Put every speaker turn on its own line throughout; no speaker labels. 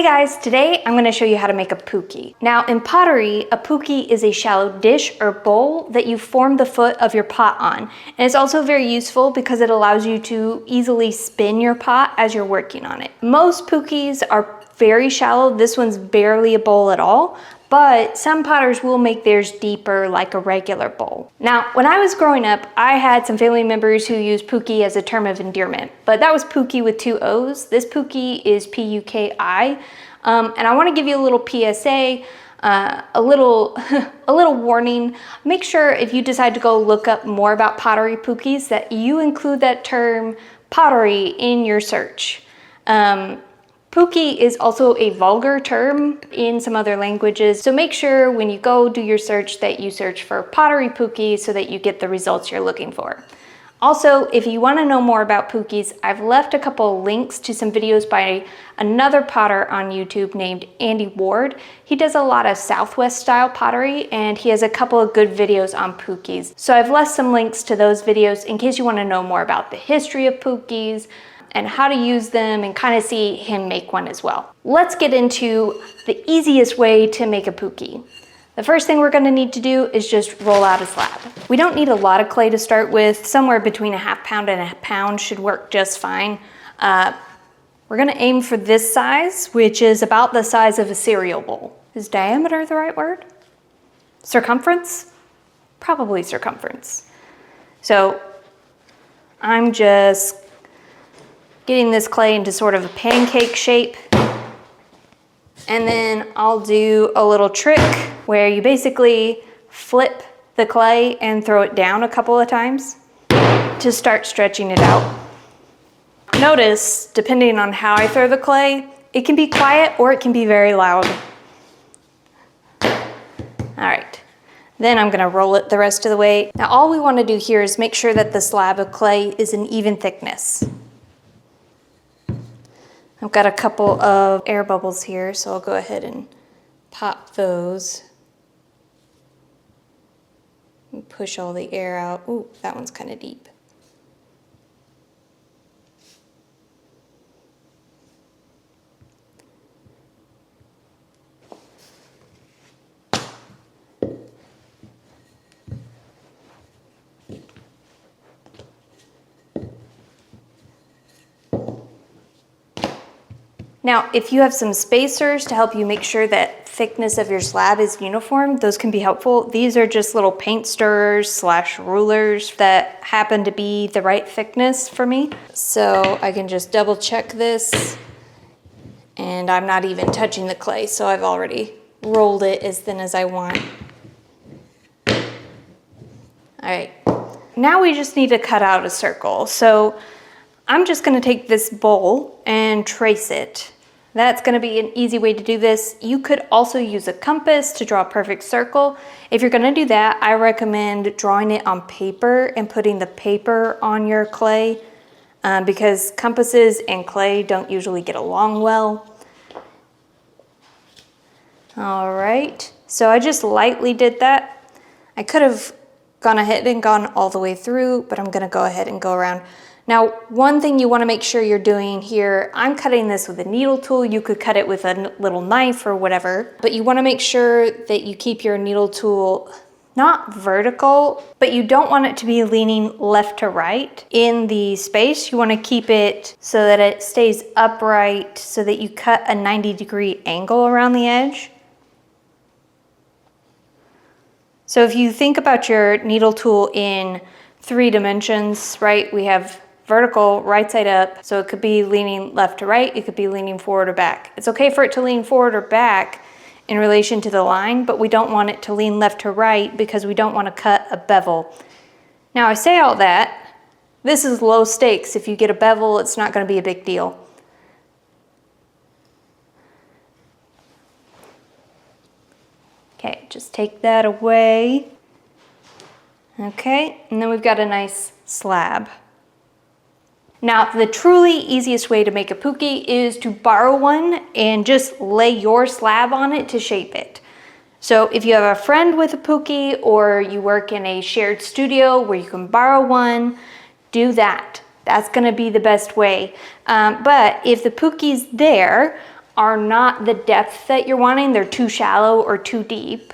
Hey guys, today I'm going to show you how to make a puki. Now in pottery, a puki is a shallow dish or bowl that you form the foot of your pot on. And it's also very useful because it allows you to easily spin your pot as you're working on it. Most pukis are very shallow. This one's barely a bowl at all, but some potters will make theirs deeper like a regular bowl. Now, when I was growing up, I had some family members who used puki as a term of endearment, but that was puki with 2 O's. This puki is P-U-K-I, and I want to give you a little PSA, a little warning. Make sure if you decide to go look up more about pottery pukis that you include that term pottery in your search. Puki is also a vulgar term in some other languages, so make sure when you go do your search that you search for pottery puki so that you get the results you're looking for. Also, if you want to know more about pukis, I've left a couple links to some videos by another potter on YouTube named Andy Ward. He does a lot of Southwest style pottery and he has a couple of good videos on pukis. So I've left some links to those videos in case you want to know more about the history of pukis and how to use them and kind of see him make one as well. Let's get into the easiest way to make a puki. The first thing we're going to need to do is just roll out a slab. We don't need a lot of clay to start with. Somewhere between a ½ pound and a pound should work just fine. We're going to aim for this size, which is about the size of a cereal bowl. Is diameter the right word? Circumference? Probably circumference. So I'm just getting this clay into sort of a pancake shape. And then I'll do a little trick where you basically flip the clay and throw it down a couple of times to start stretching it out. Notice, depending on how I throw the clay, it can be quiet or it can be very loud. All right, then I'm gonna roll it the rest of the way. Now all we wanna do here is make sure that the slab of clay is an even thickness. I've got a couple of air bubbles here, so I'll go ahead and pop those. And push all the air out. Ooh, that one's kind of deep. Now, if you have some spacers to help you make sure that thickness of your slab is uniform, those can be helpful. These are just little paint stirrers / rulers that happen to be the right thickness for me. So I can just double check this, and I'm not even touching the clay, so I've already rolled it as thin as I want. All right, now we just need to cut out a circle. So I'm just gonna take this bowl and trace it. That's gonna be an easy way to do this. You could also use a compass to draw a perfect circle. If you're gonna do that, I recommend drawing it on paper and putting the paper on your clay because compasses and clay don't usually get along well. All right, so I just lightly did that. I could have gone ahead and gone all the way through, but I'm gonna go ahead and go around. Now, one thing you want to make sure you're doing here, I'm cutting this with a needle tool. You could cut it with a little knife or whatever, but you want to make sure that you keep your needle tool not vertical, but you don't want it to be leaning left to right in the space. You want to keep it so that it stays upright so that you cut a 90-degree angle around the edge. So if you think about your needle tool in 3 dimensions, right? We have vertical, right side up, so it could be leaning left to right, it could be leaning forward or back. It's okay for it to lean forward or back in relation to the line, but we don't want it to lean left to right because we don't want to cut a bevel. Now I say all that, this is low stakes. If you get a bevel, it's not going to be a big deal. Okay, just take that away. Okay, and then we've got a nice slab. Now, the truly easiest way to make a puki is to borrow one and just lay your slab on it to shape it. So if you have a friend with a puki or you work in a shared studio where you can borrow one, do that. That's gonna be the best way. But if the puki's there, are not the depth that you're wanting. They're too shallow or too deep,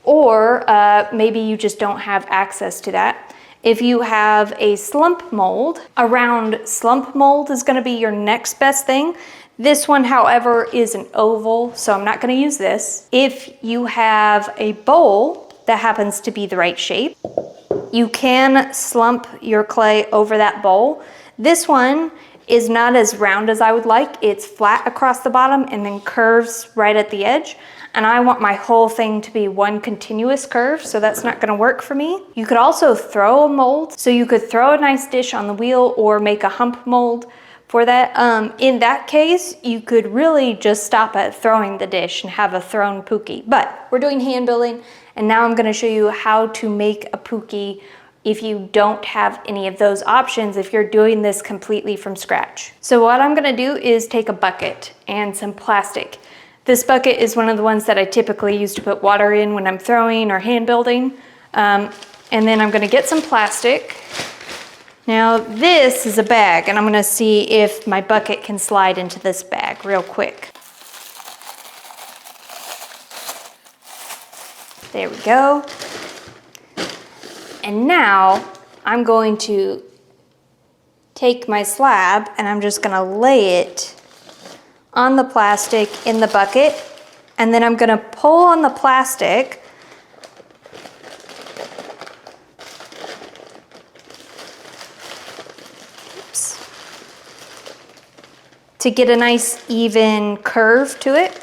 or maybe you just don't have access to that. If you have a slump mold, a round slump mold is gonna be your next best thing. This one, however, is an oval, so I'm not gonna use this. If you have a bowl that happens to be the right shape, you can slump your clay over that bowl. This one is not as round as I would like. It's flat across the bottom and then curves right at the edge. And I want my whole thing to be one continuous curve, so that's not gonna work for me. You could also throw a mold. So you could throw a nice dish on the wheel or make a hump mold for that. In that case, you could really just stop at throwing the dish and have a thrown Puki. But we're doing hand building, and now I'm gonna show you how to make a Puki if you don't have any of those options, if you're doing this completely from scratch. So what I'm gonna do is take a bucket and some plastic. This bucket is one of the ones that I typically use to put water in when I'm throwing or hand building. And then I'm gonna get some plastic. Now this is a bag, and I'm gonna see if my bucket can slide into this bag real quick. There we go. And now I'm going to take my slab and I'm just gonna lay it on the plastic in the bucket, and then I'm gonna pull on the plastic to get a nice even curve to it.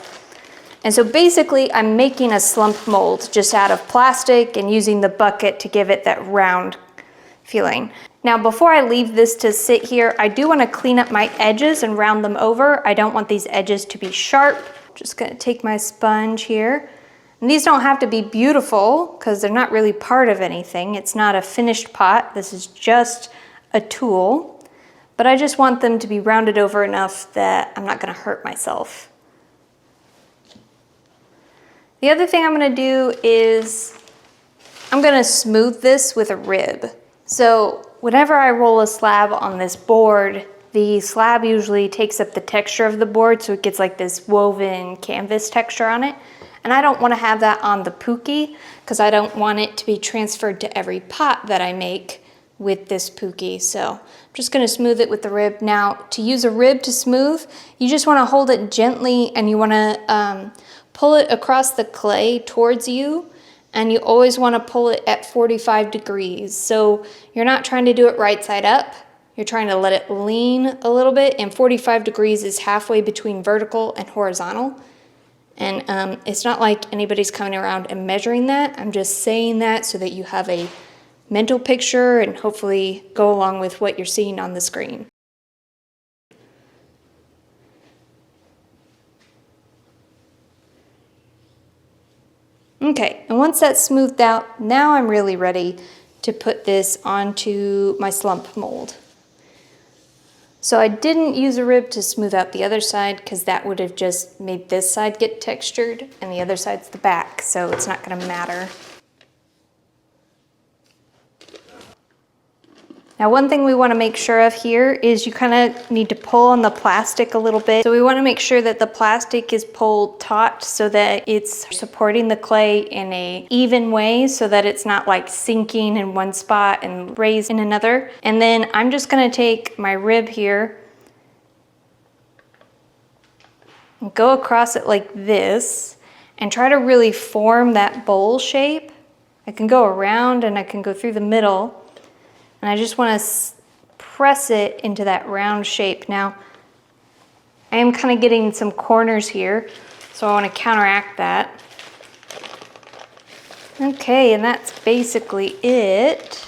And so basically I'm making a slump mold just out of plastic and using the bucket to give it that round feeling. Now before I leave this to sit here, I do want to clean up my edges and round them over. I don't want these edges to be sharp. Just gonna take my sponge here. And these don't have to be beautiful because they're not really part of anything. It's not a finished pot. This is just a tool. But I just want them to be rounded over enough that I'm not gonna hurt myself. The other thing I'm gonna do is I'm gonna smooth this with a rib. So whenever I roll a slab on this board, the slab usually takes up the texture of the board, so it gets like this woven canvas texture on it. And I don't wanna have that on the Puki because I don't want it to be transferred to every pot that I make with this Puki. So I'm just gonna smooth it with the rib. Now, to use a rib to smooth, you just wanna hold it gently and you wanna pull it across the clay towards you, and you always want to pull it at 45 degrees. So you're not trying to do it right side up, you're trying to let it lean a little bit, and 45 degrees is halfway between vertical and horizontal. And it's not like anybody's coming around and measuring that. I'm just saying that so that you have a mental picture and hopefully go along with what you're seeing on the screen. Okay, and once that's smoothed out, now I'm really ready to put this onto my slump mold. So I didn't use a rib to smooth out the other side because that would have just made this side get textured and the other side's the back, so it's not gonna matter. Now one thing we want to make sure of here is you kind of need to pull on the plastic a little bit. So we want to make sure that the plastic is pulled taut so that it's supporting the clay in a even way so that it's not like sinking in one spot and raised in another. And then I'm just going to take my rib here and go across it like this and try to really form that bowl shape. I can go around and I can go through the middle. And I just want to press it into that round shape. Now, I am kind of getting some corners here, so I want to counteract that. Okay, and that's basically it.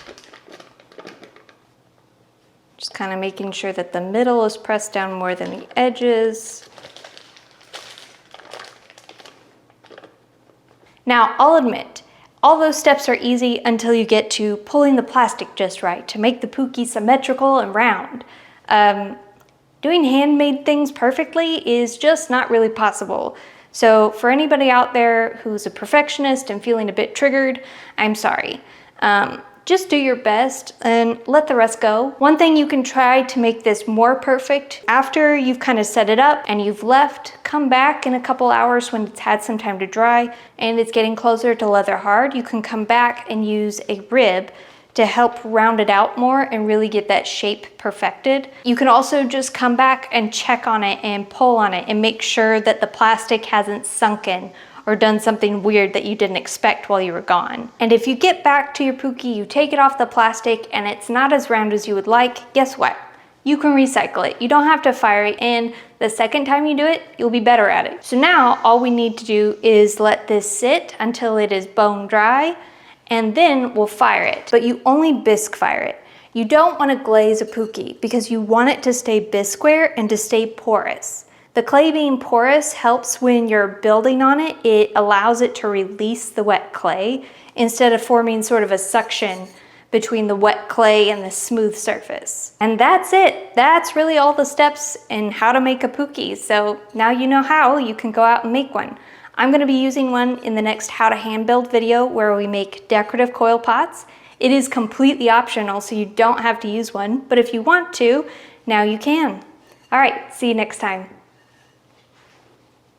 Just kind of making sure that the middle is pressed down more than the edges. Now, I'll admit, all those steps are easy until you get to pulling the plastic just right to make the Puki symmetrical and round. Doing handmade things perfectly is just not really possible. So for anybody out there who's a perfectionist and feeling a bit triggered, I'm sorry. Just do your best and let the rest go. One thing you can try to make this more perfect, after you've kind of set it up and you've left, come back in a couple hours when it's had some time to dry and it's getting closer to leather hard. You can come back and use a rib to help round it out more and really get that shape perfected. You can also just come back and check on it and pull on it and make sure that the plastic hasn't sunken or done something weird that you didn't expect while you were gone. And if you get back to your Puki, you take it off the plastic and it's not as round as you would like, guess what? You can recycle it. You don't have to fire it, and the second time you do it, you'll be better at it. So now all we need to do is let this sit until it is bone dry, and then we'll fire it. But you only bisque fire it. You don't want to glaze a Puki because you want it to stay bisqueware and to stay porous. The clay being porous helps when you're building on it. It allows it to release the wet clay instead of forming sort of a suction between the wet clay and the smooth surface. And that's it. That's really all the steps in how to make a Puki. So now you know how, you can go out and make one. I'm gonna be using one in the next how to hand build video where we make decorative coil pots. It is completely optional, so you don't have to use one, but if you want to, now you can. All right, see you next time.